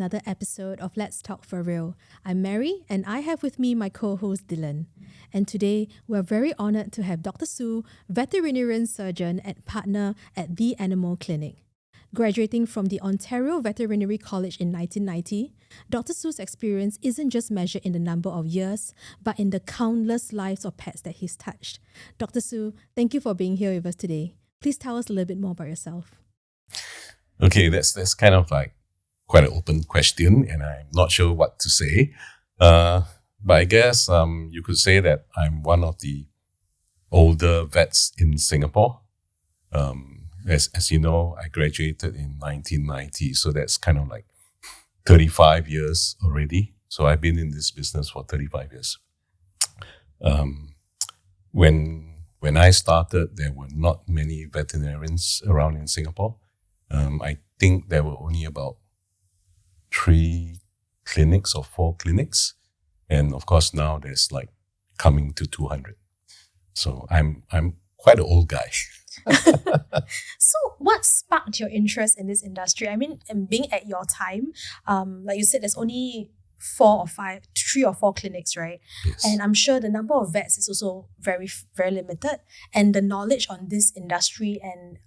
another episode of Letstalkfurreal. I'm Mary and I have with me my co-host Dylan. And today we're very honoured to have Dr Hsu, veterinarian surgeon and partner at The Animal Clinic. Graduating from the Ontario Veterinary College in 1990, Dr Hsu's experience isn't just measured in the number of years, but in the countless lives of pets that he's touched. Dr Hsu, thank you for being here with us today. Please tell us a little bit more about yourself. Okay, that's kind of like quite an open question, and I'm not sure what to say. But I guess you could say that I'm one of the older vets in Singapore. As you know, I graduated in 1990, so that's kind of like 35 years already. So I've been in this business for 35 years. When I started, there were not many veterinarians around in Singapore. I think there were only about 3 clinics or 4 clinics. And of course, now there's like coming to 200. So I'm quite an old guy. So what sparked your interest in this industry? I mean, and being at your time, like you said, there's only 3 or 4 clinics, right? Yes. And I'm sure the number of vets is also very, very limited. And the knowledge on this industry and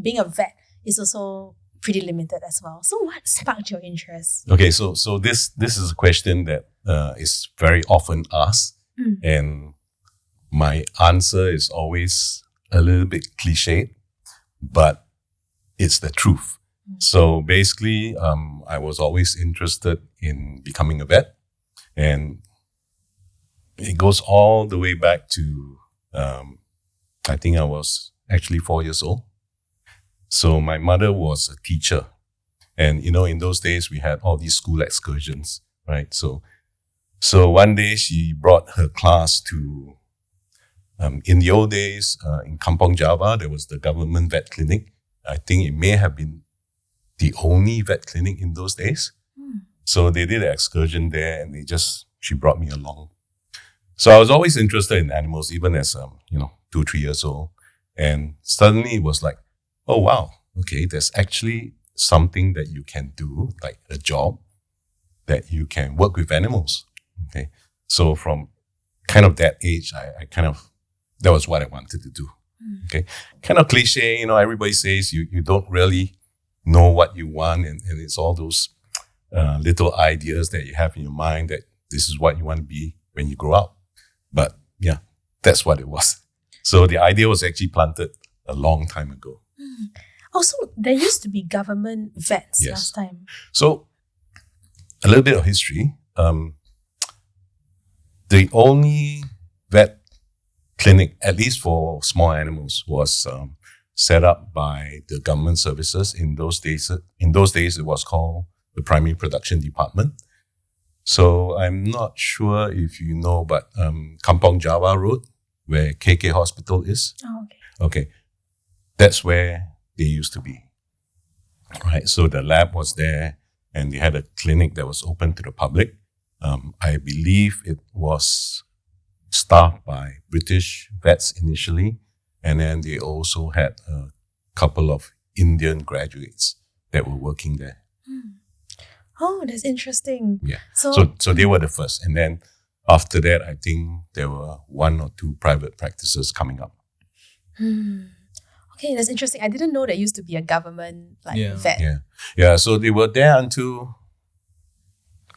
being a vet is also pretty limited as well. So what sparked your interest? Okay, so this is a question that is very often asked. And my answer is always a little bit cliched, but it's the truth. So basically, I was always interested in becoming a vet, and it goes all the way back to, I think I was actually 4 years old. So my mother was a teacher, and in those days we had all these school excursions, right? So one day she brought her class to, in the old days, in Kampong Java, there was the government vet clinic. I think it may have been the only vet clinic in those days. So they did an excursion there, and she brought me along. So I was always interested in animals, even as 2, 3 years old. And suddenly it was like, oh wow, okay, there's actually something that you can do, like a job that you can work with animals. Okay, so from kind of that age, I kind of, that was what I wanted to do. Okay, kind of cliche, everybody says you don't really know what you want, and it's all those little ideas that you have in your mind that this is what you want to be when you grow up. But yeah, that's what it was. So the idea was actually planted a long time ago. Also, there used to be government vets Yes. last time. So a little bit of history. The only vet clinic, at least for small animals, was set up by the government services in those days. In those days, it was called the Primary Production Department. So I'm not sure if you know, but Kampong Java Road, where KK Hospital is. Oh, okay. Okay, that's where they used to be, right? So the lab was there, and they had a clinic that was open to the public. I believe it was staffed by British vets initially, and then they also had a couple of Indian graduates that were working there. Oh, that's interesting. Yeah. So So they were the first, and then after that, I think there were 1 or 2 private practices coming up. Okay, that's interesting. I didn't know there used to be a government vet. Yeah. So they were there until,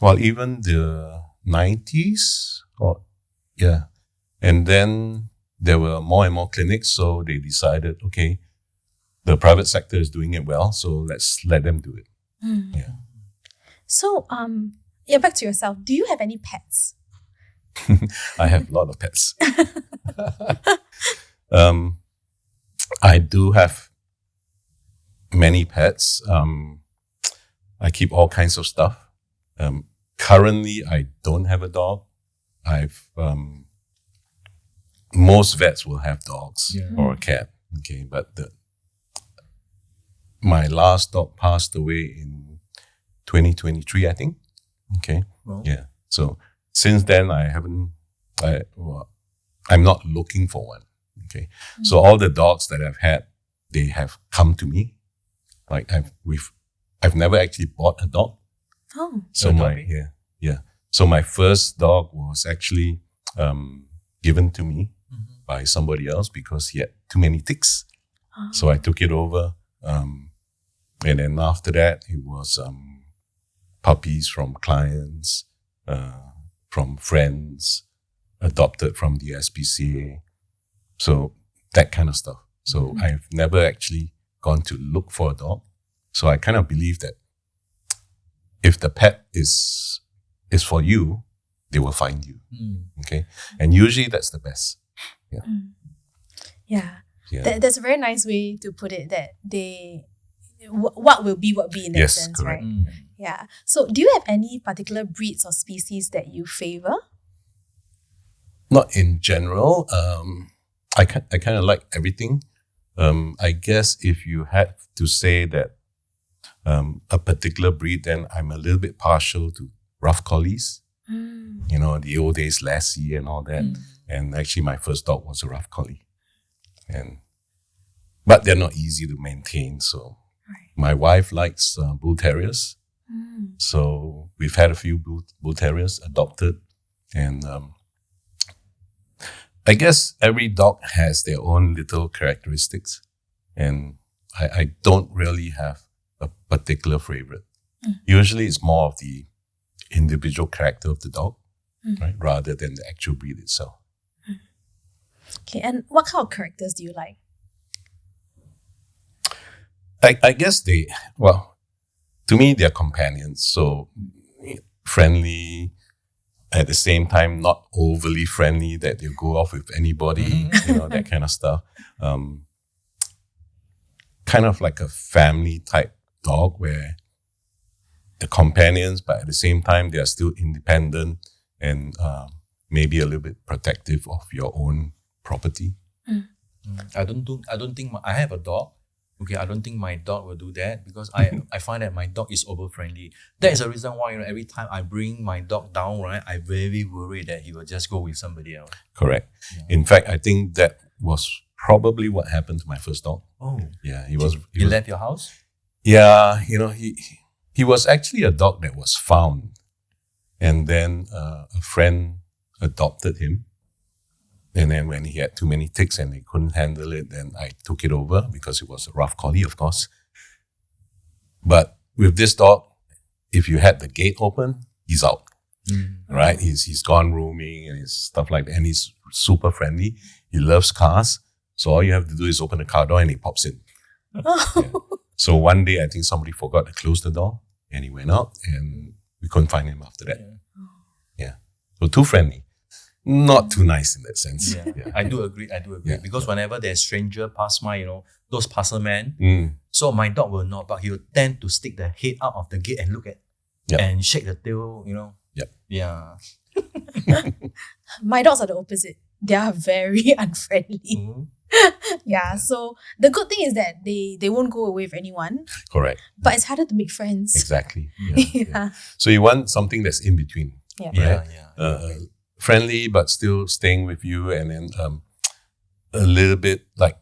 even the 90s. And then there were more and more clinics. So they decided, okay, the private sector is doing it well, so let's let them do it. Yeah. So, back to yourself. Do you have any pets? I have a lot of pets. I do have many pets. I keep all kinds of stuff. Currently, I don't have a dog. Most vets will have dogs or a cat. Okay, but my last dog passed away in 2023, I think. Okay, Well, yeah. So since then, I'm not looking for one. Okay, so all the dogs that I've had, they have come to me. Like I've never actually bought a dog. Oh. So So my first dog was actually given to me by somebody else because he had too many ticks. Oh. So I took it over. And then after that, it was puppies from clients, from friends, adopted from the SPCA. So that kind of stuff. So I've never actually gone to look for a dog. So I kind of believe that if the pet is for you, they will find you. Okay. And usually that's the best. Yeah. That's a very nice way to put it, that what will be in that sense, correct. right? Yeah. So do you have any particular breeds or species that you favor? Not in general. I kind of like everything. I guess if you had to say that a particular breed, then I'm a little bit partial to rough collies. You know, the old days, Lassie and all that. And actually my first dog was a rough collie. But they're not easy to maintain. So my wife likes bull terriers. So we've had a few bull terriers adopted. And I guess every dog has their own little characteristics. And I don't really have a particular favorite. Usually it's more of the individual character of the dog, right, rather than the actual breed itself. Okay, and what kind of characters do you like? I guess to me, they're companions. So friendly, at the same time, not overly friendly that they go off with anybody, that kind of stuff. Kind of like a family type dog where the companions, but at the same time, they are still independent and maybe a little bit protective of your own property. I don't think I have a dog. Okay, I don't think my dog will do that because I find that my dog is over friendly. That is the reason why every time I bring my dog down, right, I very worry that he will just go with somebody else. Correct. Yeah. In fact, I think that was probably what happened to my first dog. Oh, yeah, he left your house. Yeah, he was actually a dog that was found, and then a friend adopted him. And then when he had too many ticks and they couldn't handle it, then I took it over because it was a rough collie, of course. But with this dog, if you had the gate open, he's out, right? He's gone roaming and stuff like that. And he's super friendly. He loves cars. So all you have to do is open the car door and he pops in. Yeah. So one day, I think somebody forgot to close the door and he went out and we couldn't find him after that. Yeah. So too friendly. Not too nice in that sense. Yeah. I do agree. Because whenever there's stranger pass my, those parcel men, so my dog will not, but he will tend to stick the head out of the gate and look at and shake the tail, Yep. Yeah. My dogs are the opposite. They are very unfriendly. Yeah. So the good thing is that they won't go away with anyone. Correct. But it's harder to make friends. Exactly. Yeah. So you want something that's in between. Yeah. Right? Friendly, but still staying with you, and then a little bit like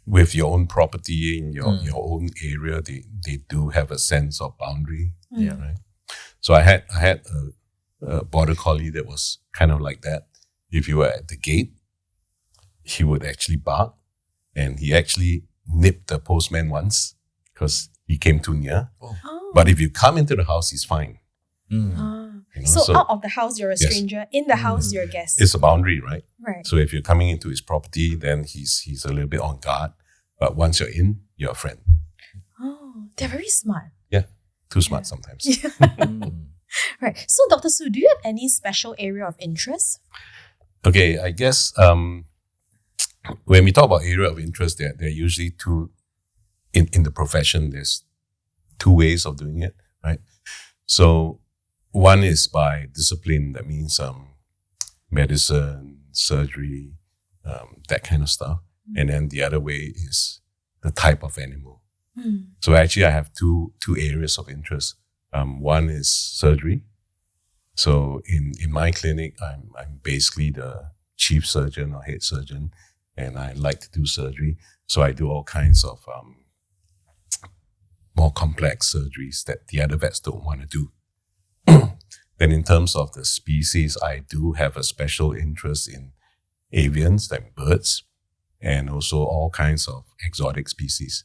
with your own property in your own area, they do have a sense of boundary. Yeah. Right. So I had a border collie that was kind of like that. If you were at the gate, he would actually bark, and he actually nipped the postman once because he came too near. Oh. But if you come into the house, he's fine. So out of the house, you're a stranger. In the house, you're a guest. It's a boundary, right? Right. So if you're coming into his property, then he's a little bit on guard. But once you're in, you're a friend. Oh, they're very smart. Yeah, too smart sometimes. Right. So, Dr. Hsu, do you have any special area of interest? Okay, I guess when we talk about area of interest, there are usually two, in the profession, there's two ways of doing it, right? So one is by discipline, that means medicine, surgery, that kind of stuff. And then the other way is the type of animal. So actually I have two areas of interest. One is surgery. So in my clinic, I'm basically the chief surgeon or head surgeon, and I like to do surgery. So I do all kinds of more complex surgeries that the other vets don't want to do. Then in terms of the species, I do have a special interest in avians, like birds, and also all kinds of exotic species.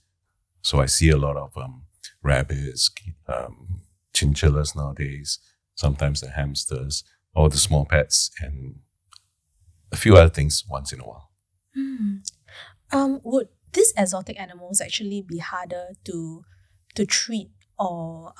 So I see a lot of rabbits, chinchillas nowadays, sometimes the hamsters, all the small pets, and a few other things once in a while. Would these exotic animals actually be harder to treat or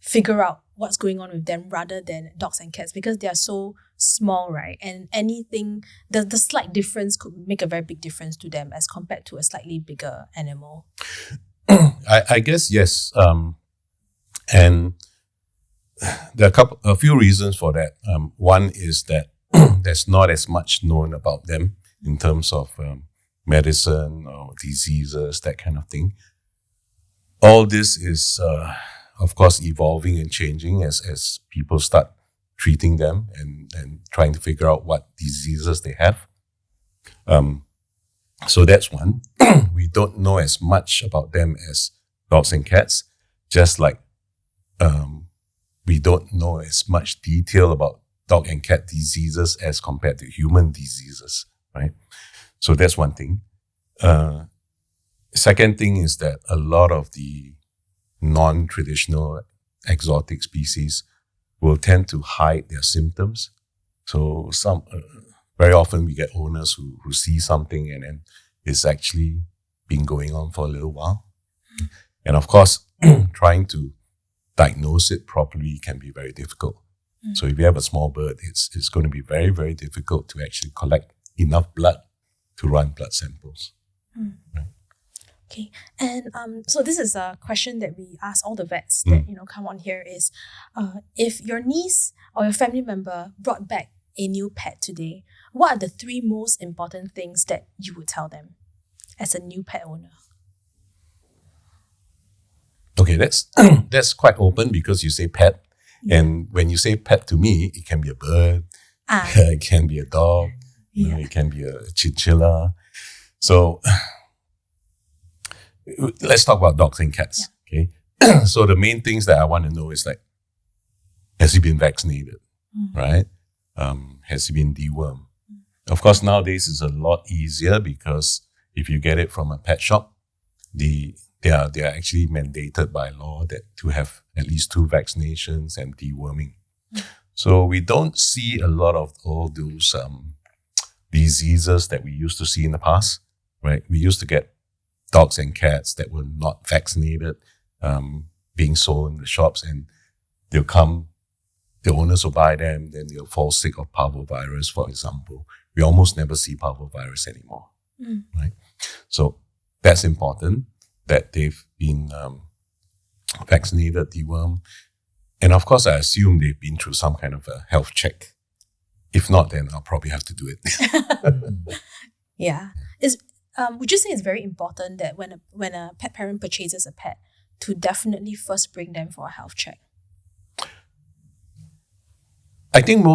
figure out what's going on with them rather than dogs and cats, because they are so small, right? And anything, the slight difference could make a very big difference to them as compared to a slightly bigger animal. I guess yes. And there are a few reasons for that. One is that there's not as much known about them in terms of medicine or diseases, that kind of thing. All this is, of course, evolving and changing as people start treating them and trying to figure out what diseases they have. So that's one. We don't know as much about them as dogs and cats, just like we don't know as much detail about dog and cat diseases as compared to human diseases, right? So that's one thing. Second thing is that a lot of the non-traditional exotic species will tend to hide their symptoms. So very often we get owners who see something and then it's actually been going on for a little while. And of course, trying to diagnose it properly can be very difficult. So if you have a small bird, it's going to be very, very difficult to actually collect enough blood to run blood samples. Right? Okay, and so this is a question that we ask all the vets that come on here is, if your niece or your family member brought back a new pet today, what are the 3 most important things that you would tell them as a new pet owner? Okay, that's quite open because you say pet, and when you say pet to me, it can be a bird, it can be a dog, it can be a chinchilla. So let's talk about dogs and cats. Okay, so the main things that I want to know is like, has he been vaccinated, right? Has he been dewormed? Of course, nowadays it's a lot easier because if you get it from a pet shop, they are actually mandated by law that to have at least 2 vaccinations and deworming. So we don't see a lot of all those diseases that we used to see in the past, right? We used to get dogs and cats that were not vaccinated being sold in the shops, and the owners will buy them, then they'll fall sick of parvovirus, for example. We almost never see parvovirus anymore, right? So that's important, that they've been vaccinated, dewormed. And of course, I assume they've been through some kind of a health check. If not, then I'll probably have to do it. Yeah. Would you say it's very important that when a pet parent purchases a pet, to definitely first bring them for a health check? I think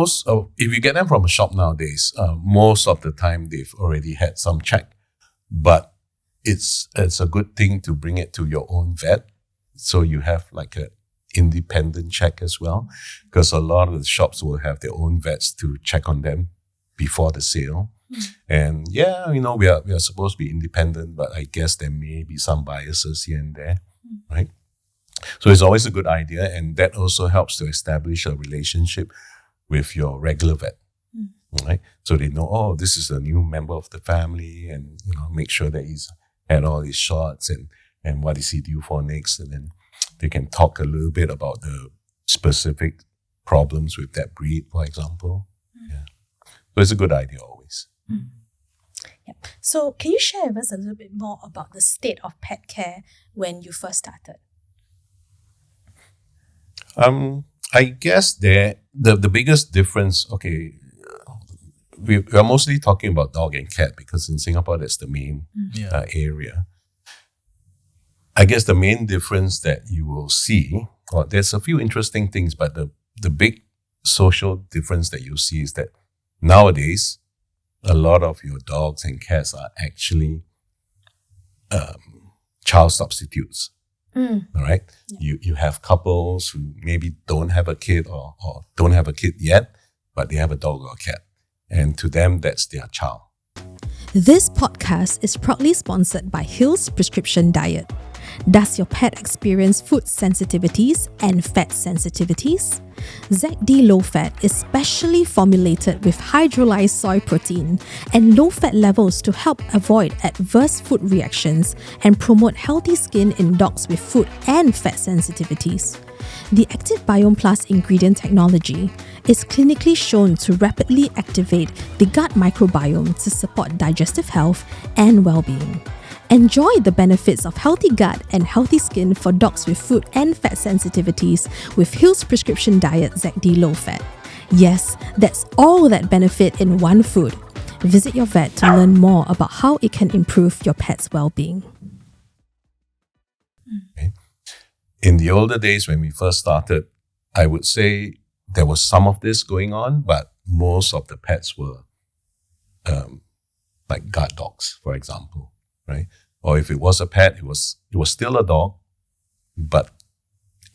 if you get them from a shop nowadays, most of the time they've already had some check. But it's a good thing to bring it to your own vet, so you have like a independent check as well, because a lot of the shops will have their own vets to check on them before the sale. And we are supposed to be independent, but I guess there may be some biases here and there, right? So it's always a good idea, and that also helps to establish a relationship with your regular vet, right? So they know, oh, this is a new member of the family, and make sure that he's had all his shots and what is he due for next, and then they can talk a little bit about the specific problems with that breed, for example. Yeah, so it's a good idea always. Yeah. So can you share with us a little bit more about the state of pet care when you first started? I guess the biggest difference, we are mostly talking about dog and cat because in Singapore that's the main area. I guess the main difference that you will see, there's a few interesting things, but the big social difference that you'll see is that nowadays a lot of your dogs and cats are actually child substitutes. All right. You have couples who maybe don't have a kid or don't have a kid yet, but they have a dog or a cat. And to them, that's their child. This podcast is proudly sponsored by Hill's Prescription Diet. Does your pet experience food sensitivities and fat sensitivities? ZD Low Fat is specially formulated with hydrolyzed soy protein and low fat levels to help avoid adverse food reactions and promote healthy skin in dogs with food and fat sensitivities. The Active Biome Plus ingredient technology is clinically shown to rapidly activate the gut microbiome to support digestive health and well-being. Enjoy the benefits of healthy gut and healthy skin for dogs with food and fat sensitivities with Hill's Prescription Diet ZD Low Fat. Yes, that's all that benefit in one food. Visit your vet to learn more about how it can improve your pet's well-being. Okay. In the older days when we first started, I would say there was some of this going on, but most of the pets were like guard dogs, for example, right? Or if it was a pet, it was still a dog, but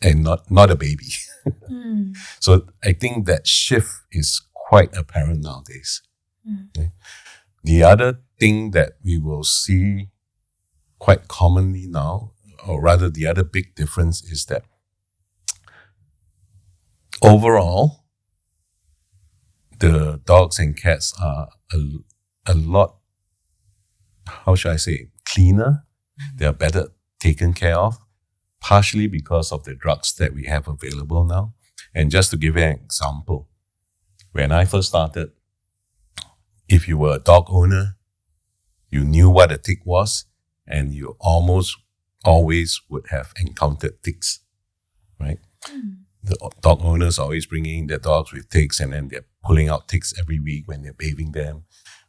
not a baby. So I think that shift is quite apparent nowadays. Okay? The other thing that we will see quite commonly now, or rather the other big difference, is that overall, the dogs and cats are a lot, how should I say, cleaner. They are better taken care of, partially because of the drugs that we have available now. And just to give you an example, when I first started, if you were a dog owner, you knew what a tick was, and you almost always would have encountered ticks, right? The dog owners are always bringing their dogs with ticks, and then they're pulling out ticks every week when they're bathing them.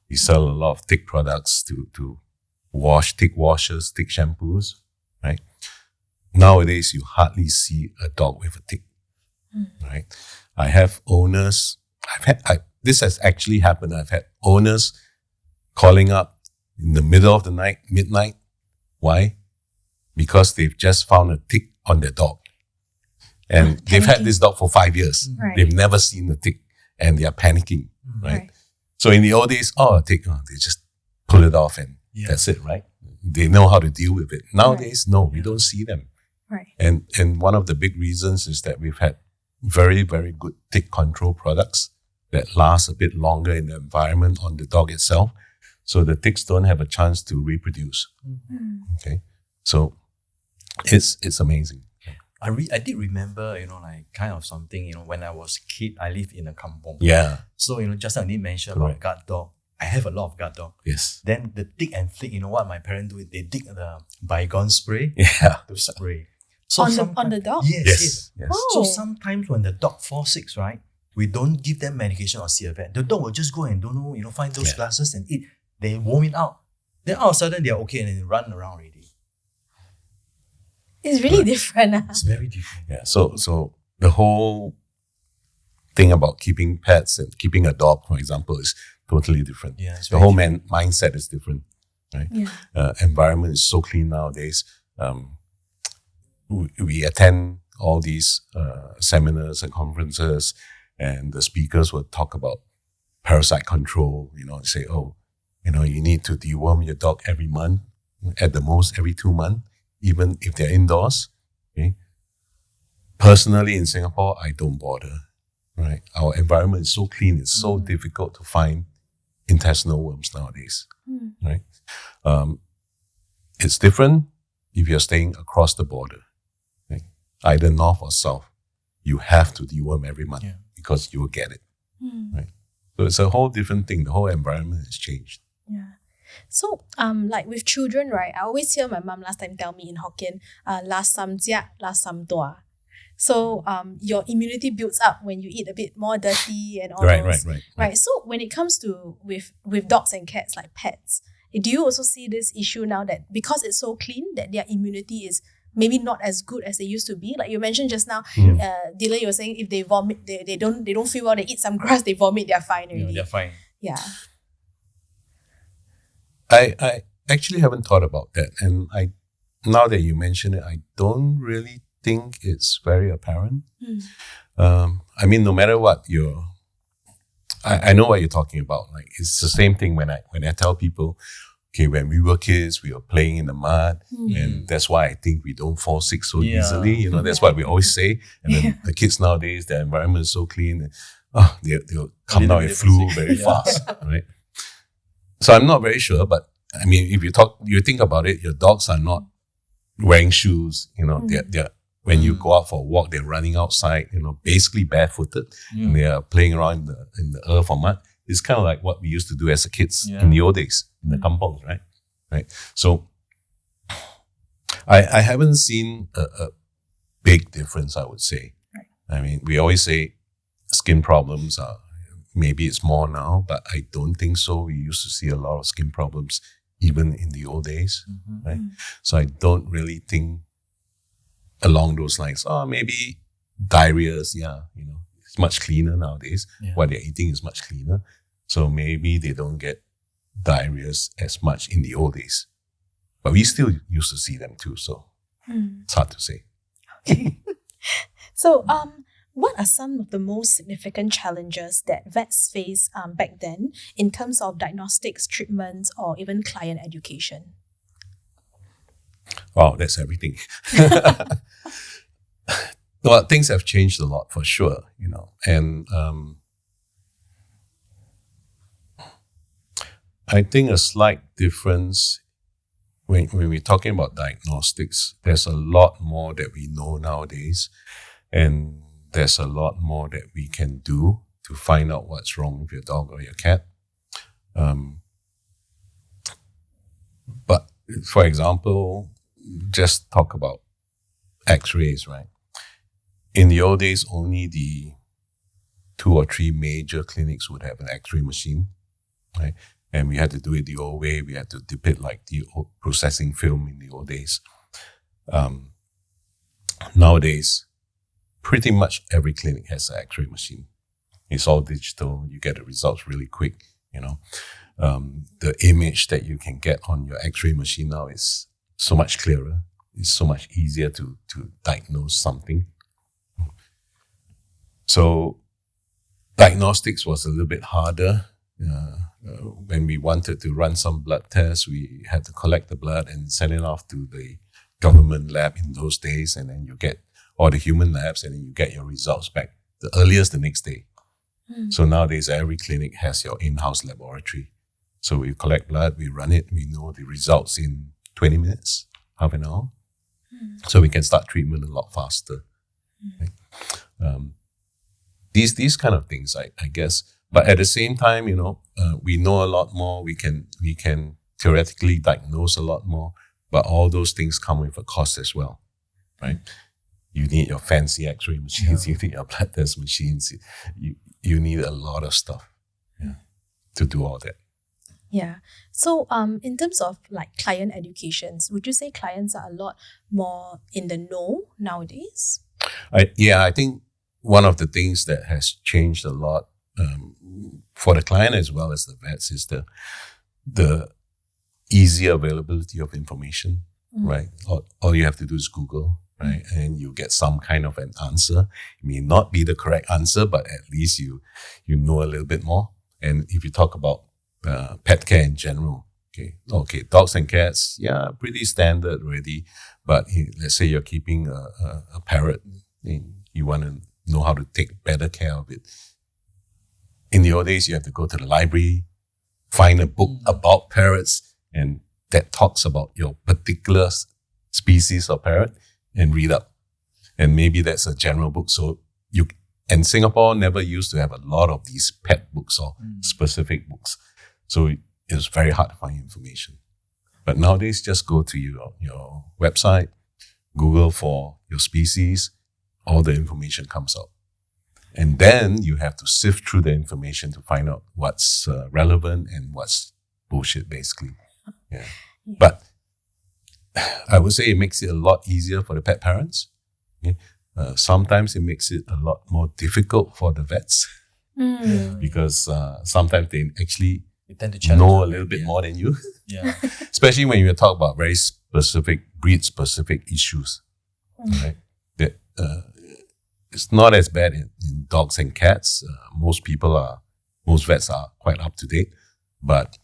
We sell a lot of tick products to wash, tick washers, tick shampoos, right? Nowadays, you hardly see a dog with a tick, right? I have owners, this has actually happened. I've had owners calling up in the middle of the night, midnight. Why? Because they've just found a tick on their dog. And they've had this dog for 5 years. Right. They've never seen a tick, and they are panicking, right? So in the old days, a tick, they just pull it off and that's it, right? They know how to deal with it. Nowadays, no, we don't see them. Right. And one of the big reasons is that we've had very, very good tick control products that last a bit longer in the environment on the dog itself. So the ticks don't have a chance to reproduce. Okay. So it's amazing. I did remember, like kind of something, when I was a kid, I lived in a kampong. Yeah. So, just now I did mention about guard dog. I have a lot of guard dog. Yes. Then the tick and flick, what my parents do is they dig the bygone spray Yeah. to spray. So On the dog? Yes. Oh. So sometimes when the dog falls sick, right, we don't give them medication or see a vet. The dog will just go and find those glasses and eat. They vomit out. Then all of a sudden they're okay and they run around already. It's really different. It's very different. Yeah. So the whole thing about keeping pets and keeping a dog, for example, is totally different. Yeah, it's the very whole mindset is different, right? Yeah. Environment is so clean nowadays. We attend all these seminars and conferences, and the speakers will talk about parasite control. Say, you need to deworm your dog every month, at the most every 2 months, even if they're indoors. Okay. Personally, in Singapore, I don't bother. Right, our environment is so clean; it's so difficult to find intestinal worms nowadays. Right, it's different if you're staying across the border, right? Either north or south. You have to deworm every month because you will get it. Right, so it's a whole different thing. The whole environment has changed. Yeah. So, like with children, right? I always hear my mom last time tell me in Hokkien, "Last sam jia, last sam dua." So, your immunity builds up when you eat a bit more dirty and all those. Right. So, when it comes to with dogs and cats, like pets, do you also see this issue now that because it's so clean that their immunity is maybe not as good as they used to be? Like you mentioned just now, Dylan, you were saying if they vomit, they don't feel well, they eat some grass, they vomit, they're fine already. They're fine. Yeah. I actually haven't thought about that, and now that you mention it, I don't really think it's very apparent. I mean, no matter what I know what you're talking about. Like, it's the same thing when I tell people, okay, when we were kids, we were playing in the mud, and that's why I think we don't fall sick so easily. You know, that's what we always say. And then the kids nowadays, their environment is so clean, and, they'll come down with flu very fast, right? So I'm not very sure, but I mean, if you think about it, your dogs are not wearing shoes. You know, they're when you go out for a walk, they're running outside. You know, basically barefooted, and they are playing around in the earth or mud. It's kind of like what we used to do as a kids in the old days in the kampongs, right? Right. So I haven't seen a big difference, I would say. Right. I mean, we always say skin problems are, maybe it's more now, but I don't think so. We used to see a lot of skin problems even in the old days, right? So I don't really think along those lines. Maybe diarrheas, it's much cleaner nowadays. Yeah. What they're eating is much cleaner. So maybe they don't get diarrheas as much in the old days. But we still used to see them too, so it's hard to say. Okay. So, what are some of the most significant challenges that vets face back then in terms of diagnostics, treatments, or even client education? Wow, that's everything. Well, things have changed a lot for sure, and I think a slight difference when we're talking about diagnostics, there's a lot more that we know nowadays, and there's a lot more that we can do to find out what's wrong with your dog or your cat. But for example, just talk about x-rays, right? In the old days, only the 2 or 3 major clinics would have an x-ray machine, right? And we had to do it the old way. We had to dip it like the old processing film in the old days. Nowadays, pretty much every clinic has an x-ray machine. It's all digital. You get the results really quick, The image that you can get on your x-ray machine now is so much clearer. It's so much easier to diagnose something. So diagnostics was a little bit harder. When we wanted to run some blood tests, we had to collect the blood and send it off to the government lab in those days, and then you get all the human labs, and then you get your results back the earliest the next day. So nowadays, every clinic has your in-house laboratory. So we collect blood, we run it, we know the results in 20 minutes, half an hour. So we can start treatment a lot faster. Right? These kind of things, I guess. But at the same time, we know a lot more. We can theoretically diagnose a lot more. But all those things come with a cost as well, right? You need your fancy X-ray machines. You need your blood test machines. You need a lot of stuff to do all that. Yeah. So, in terms of like client educations, would you say clients are a lot more in the know nowadays? I think one of the things that has changed a lot for the client as well as the vets is the easy availability of information, right? All you have to do is Google, right? And you get some kind of an answer. It may not be the correct answer, but at least you know a little bit more. And if you talk about pet care in general, okay, dogs and cats, pretty standard already. But let's say you're keeping a parrot, and you want to know how to take better care of it. In the old days, you have to go to the library, find a book about parrots, and that talks about your particular species of parrot, and read up. And maybe that's a general book. So and Singapore never used to have a lot of these pet books or specific books. So it was very hard to find information. But nowadays, just go to your website, Google for your species, all the information comes out. And then you have to sift through the information to find out what's relevant and what's bullshit, basically. Yeah. But I would say it makes it a lot easier for the pet parents. Okay? Sometimes it makes it a lot more difficult for the vets because sometimes they actually tend to know a little bit more than you. Yeah. Especially when you talk about very breed-specific issues, right? That it's not as bad in dogs and cats. Most vets are quite up to date. But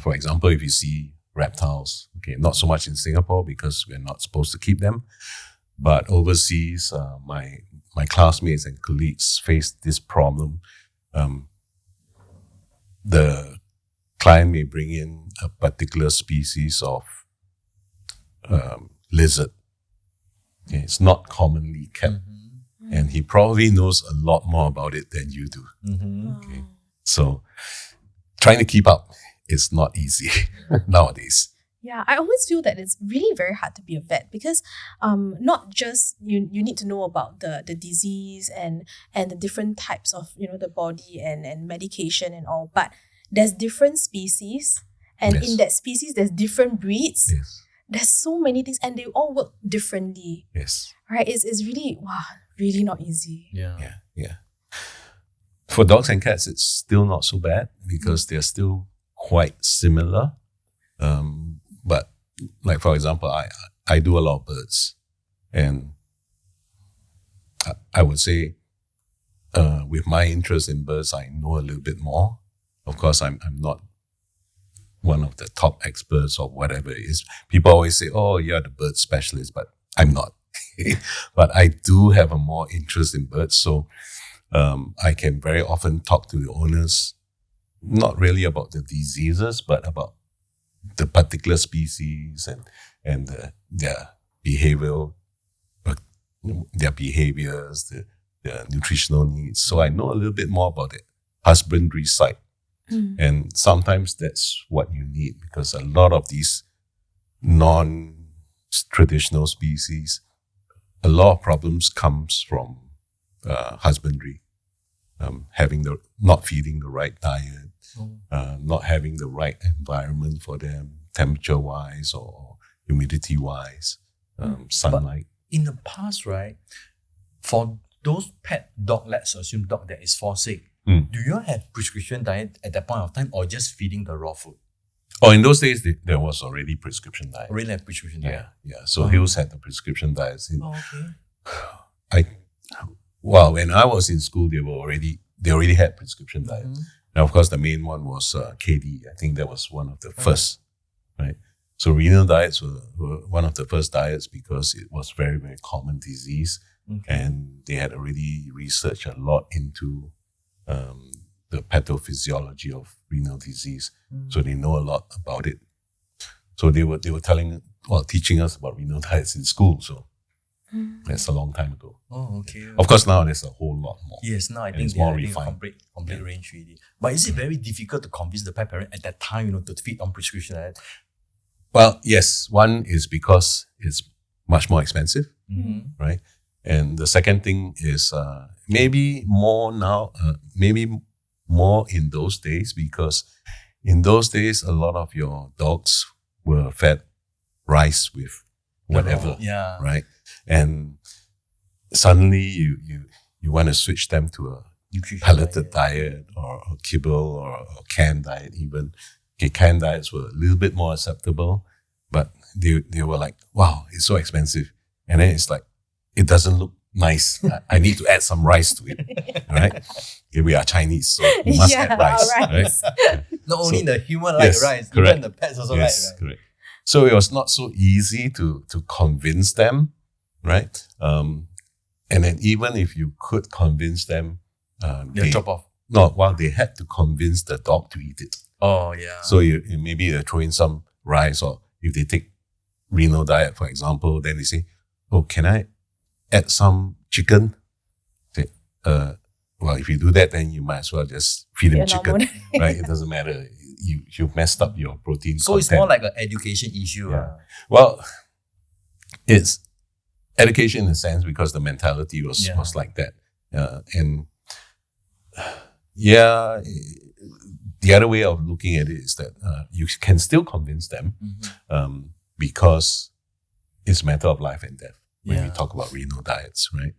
for example, if you see reptiles, okay, not so much in Singapore because we're not supposed to keep them, but overseas, my classmates and colleagues face this problem. The client may bring in a particular species of lizard. Okay, it's not commonly kept. And he probably knows a lot more about it than you do. Okay. So trying to keep up is not easy nowadays. Yeah, I always feel that it's really very hard to be a vet because not just you need to know about the disease and the different types of, the body and medication and all, but there's different species, and in that species there's different breeds. Yes. There's so many things and they all work differently. Yes. Right? It's really really not easy. Yeah. For dogs and cats, it's still not so bad because they're still quite similar. But like, for example, I do a lot of birds, and I would say with my interest in birds, I know a little bit more. Of course, I'm not one of the top experts or whatever it is. People always say, oh, you're the bird specialist, but I'm not. But I do have a more interest in birds, so I can very often talk to the owners, not really about the diseases, but about the particular species and their behavioral, their behaviors, their nutritional needs. So I know a little bit more about the husbandry side. And sometimes that's what you need, because a lot of these non-traditional species, a lot of problems comes from husbandry, not feeding the right diet, not having the right environment for them, temperature-wise or humidity-wise, sunlight. But in the past, right, for those pet dog, let's assume dog that is fall sick, do you have prescription diet at that point of time, or just feeding the raw food? Oh, in those days, there was already prescription diet. Really have prescription diet? Yeah. So Hughes had the prescription diets. Okay. When I was in school, they already had prescription diets. Now, of course, the main one was KD. I think that was one of the first, right? So renal diets were one of the first diets because it was very, very common disease. And they had already researched a lot into the pathophysiology of renal disease. So they know a lot about it. So they were teaching us about renal diets in school. So that's a long time ago. Oh, okay. Of course, now there's a whole lot more. Yes, now I think it's they more are refined. complete range really. But is it very difficult to convince the pet parent at that time, to feed on prescription diet? Well, yes. One is because it's much more expensive, right? And the second thing is maybe more now, maybe more in those days, because in those days, a lot of your dogs were fed rice with whatever, right? And suddenly you want to switch them to a pelleted diet or kibble or canned diet even. Okay, canned diets were a little bit more acceptable, but they were like, wow, it's so expensive. And then it's like, it doesn't look nice. I need to add some rice to it, right? Okay, we are Chinese, so we must add rice, right? Not only the human like rice, correct. even the pets also like rice. Correct. So it was not so easy to convince them, right? And then even if you could convince them, they drop off. They had to convince the dog to eat it. Oh, yeah. So maybe you throw in some rice, or if they take renal diet, for example, then they say, oh, can I add some chicken? Say, well, if you do that, then you might as well just feed them chicken, right? It doesn't matter. You messed up your protein So content. it's more like an education issue. Yeah. Well, it's education in a sense because the mentality was like that. And the other way of looking at it is that you can still convince them because it's a matter of life and death when we talk about renal diets, right?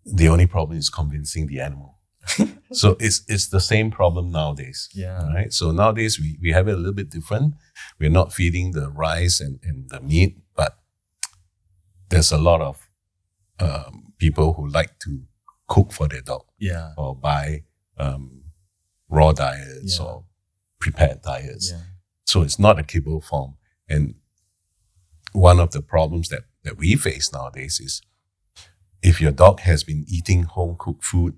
The only problem is convincing the animal. So it's the same problem nowadays. Yeah. Right. So nowadays we have it a little bit different. We're not feeding the rice and the meat, but there's a lot of people who like to cook for their dog. Yeah. Or buy raw diets Yeah. or prepared diets. Yeah. So it's not a kibble form. And one of the problems that we face nowadays is if your dog has been eating home cooked food,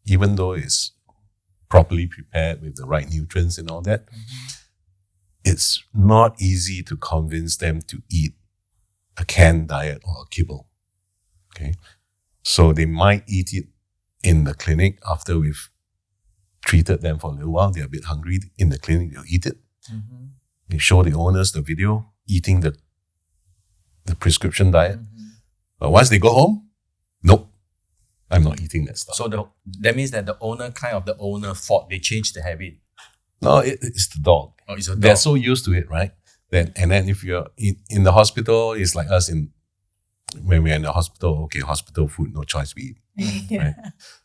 even though it's properly prepared with the right nutrients and all that, it's not easy to convince them to eat a canned diet or a kibble. Okay. So they might eat it in the clinic after we've treated them for a little while. They're a bit hungry. In the clinic, they'll eat it. They show the owners the video eating the prescription diet. But once they go home, nope, I'm not eating that stuff. So that means that the owner fault. They changed the habit. No, it's the dog. Oh, it's a dog. They're so used to it, right? And then if you're in the hospital, it's like us when we're in the hospital, okay, hospital food, no choice, we eat. Right?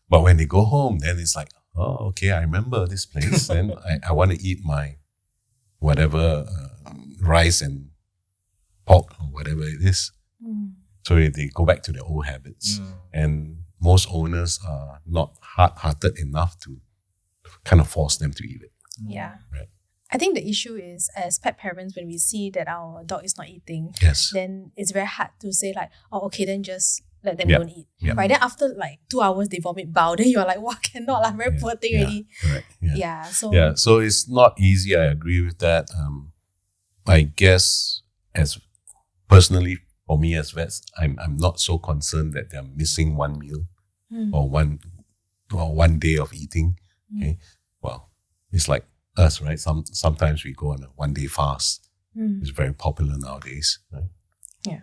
But when they go home, then it's like, oh, okay, I remember this place. Then I want to eat my whatever rice and pork or whatever it is. So they go back to their old habits. And most owners are not hard-hearted enough to kind of force them to eat it. Yeah. Right. I think the issue is, as pet parents, when we see that our dog is not eating, Yes. then it's very hard to say like, oh, okay, then just let them Yep. don't eat. Yep. Right? Then after like 2 hours, they vomit bowel. Then you're like, wow, cannot, like very poor thing already. Right. Yeah. Yeah. So Yeah, so it's not easy. I agree with that. I guess as personally for me as vets, I'm not so concerned that they're missing one meal or one day of eating. Okay, well, it's like us, right? Sometimes we go on a 1 day fast. It's very popular nowadays, right? Yeah.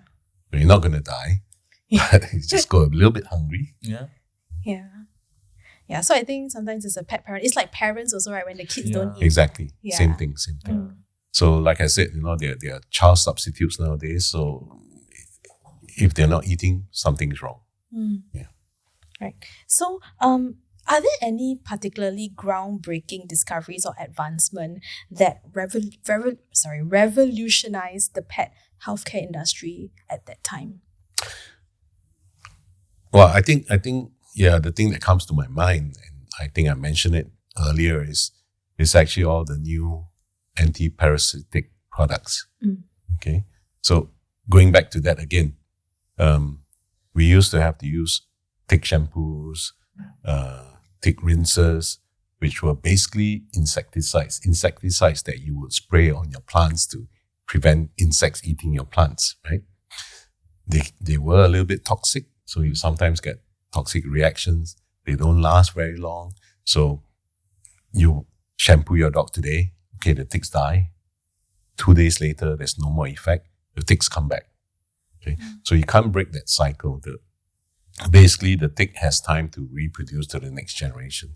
But you're not gonna die, but you just go a little bit hungry. Yeah. Yeah. Yeah. So I think sometimes as a pet parent, it's like parents also, right? When the kids don't eat. Exactly. Yeah. Same thing. So like I said, there are child substitutes nowadays. So if they're not eating, something is wrong. Yeah. Right. So are there any particularly groundbreaking discoveries or advancement that revolutionized the pet healthcare industry at that time? Well, I think the thing that comes to my mind, and I think I mentioned it earlier, is actually all the new anti-parasitic products. Okay, so going back to that again, we used to have to use tick shampoos, tick rinsers, which were basically insecticides that you would spray on your plants to prevent insects eating your plants, right? They were a little bit toxic, so you sometimes get toxic reactions. They don't last very long. So you shampoo your dog today, okay, the ticks die. 2 days later, there's no more effect. The ticks come back. Okay, so you can't break that cycle. Basically, the tick has time to reproduce to the next generation.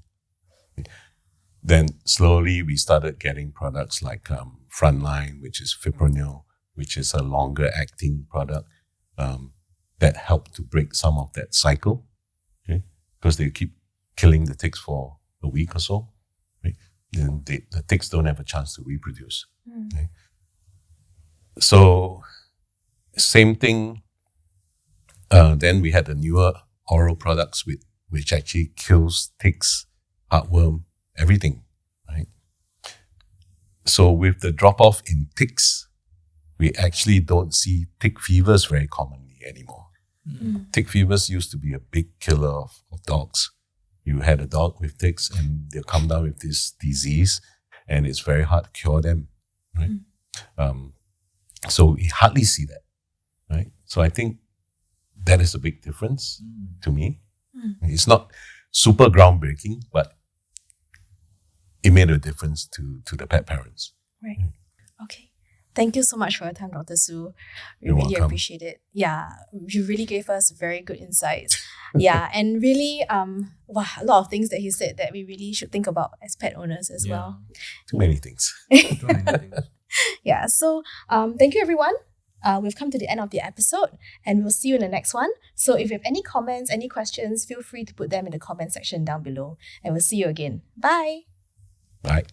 Then slowly we started getting products like Frontline, which is fipronil, which is a longer acting product that helped to break some of that cycle. Okay, because they keep killing the ticks for a week or so. Right? Then the ticks don't have a chance to reproduce. Okay? So same thing. Then we had the newer oral products which actually kills ticks, heartworm, everything, right? So with the drop-off in ticks, we actually don't see tick fevers very commonly anymore. Tick fevers used to be a big killer of dogs. You had a dog with ticks and they'll come down with this disease and it's very hard to cure them, right? So we hardly see that, right? So I think that is a big difference to me. It's not super groundbreaking, but it made a difference to the pet parents. Right. Okay. Thank you so much for your time, Dr. Hsu. We You're really welcome. appreciate it. Yeah, you really gave us very good insights. Yeah, and really, a lot of things that he said that we really should think about as pet owners as well. Too many things. Yeah, so thank you everyone. we've come to the end of the episode, and we'll see you in the next one. So if you have any comments, any questions, feel free to put them in the comment section down below, and we'll see you again. Bye. Bye.